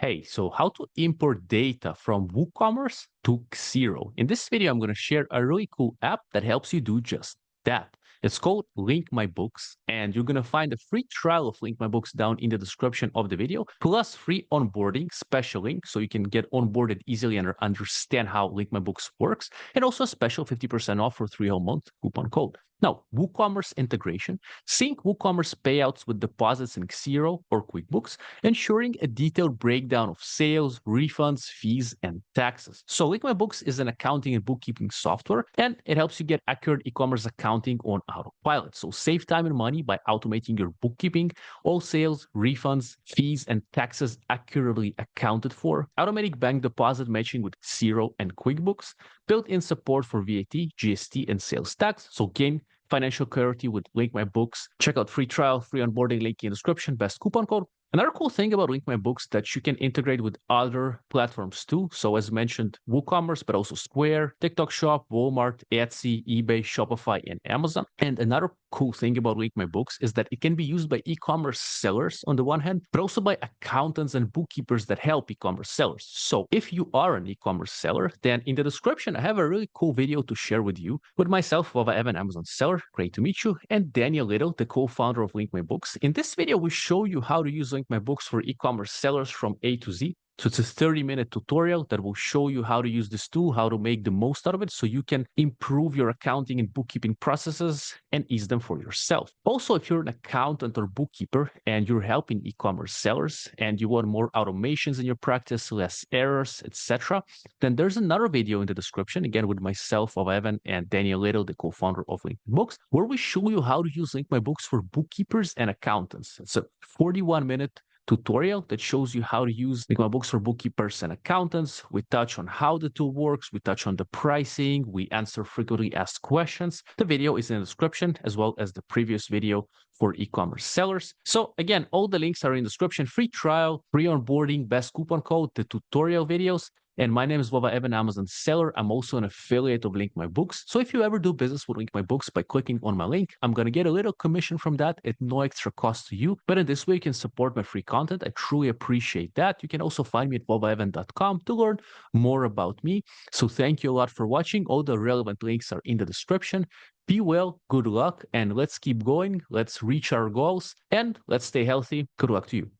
Hey, so how to import data from WooCommerce to Xero. In this video, I'm going to share a really cool app that helps you do just that. It's called Link My Books, and you're going to find a free trial of Link My Books down in the description of the video, plus free onboarding, special link, so you can get onboarded easily and understand how Link My Books works, and also a special 50% off for 3 whole month coupon code. Now, WooCommerce integration. Sync WooCommerce payouts with deposits in Xero or QuickBooks, ensuring a detailed breakdown of sales, refunds, fees, and taxes. So Link My Books is an accounting and bookkeeping software, and it helps you get accurate e-commerce accounting on autopilot. So save time and money by automating your bookkeeping, all sales, refunds, fees, and taxes accurately accounted for, automatic bank deposit matching with Xero and QuickBooks, built-in support for VAT, GST, and sales tax. So gain financial clarity with Link My Books. Check out free trial, free onboarding link in the description, best coupon code. Another cool thing about Link My Books that you can integrate with other platforms too. So as mentioned, WooCommerce, but also Square, TikTok Shop, Walmart, Etsy, eBay, Shopify, and Amazon. And another cool thing about Link My Books is that it can be used by e-commerce sellers on the one hand, but also by accountants and bookkeepers that help e-commerce sellers. So if you are an e-commerce seller, then in the description, I have a really cool video to share with you with myself, Vova Evan, Amazon seller. Great to meet you. And Daniel Little, the co-founder of Link My Books. In this video, we show you how to use Link My Books for e-commerce sellers from A to Z. So it's a 30-minute tutorial that will show you how to use this tool, how to make the most out of it so you can improve your accounting and bookkeeping processes and ease them for yourself. Also, if you're an accountant or bookkeeper and you're helping e-commerce sellers and you want more automations in your practice, less errors, etc., then there's another video in the description, again with myself, of Evan, and Daniel Little, the co-founder of Link My Books, where we show you how to use Link My Books for bookkeepers and accountants. It's a 41-minute tutorial that shows you how to use Link My Books for bookkeepers and accountants. We touch on how the tool works, we touch on the pricing, we answer frequently asked questions. The video is in the description as well as the previous video for e-commerce sellers. So again, all the links are in the description. Free trial, free onboarding, best coupon code, the tutorial videos. And my name is Vova Evan, Amazon seller. I'm also an affiliate of Link My Books. So if you ever do business with Link My Books by clicking on my link, I'm going to get a little commission from that at no extra cost to you. But in this way, you can support my free content. I truly appreciate that. You can also find me at vovaevan.com to learn more about me. So thank you a lot for watching. All the relevant links are in the description. Be well, good luck, and let's keep going. Let's reach our goals and let's stay healthy. Good luck to you.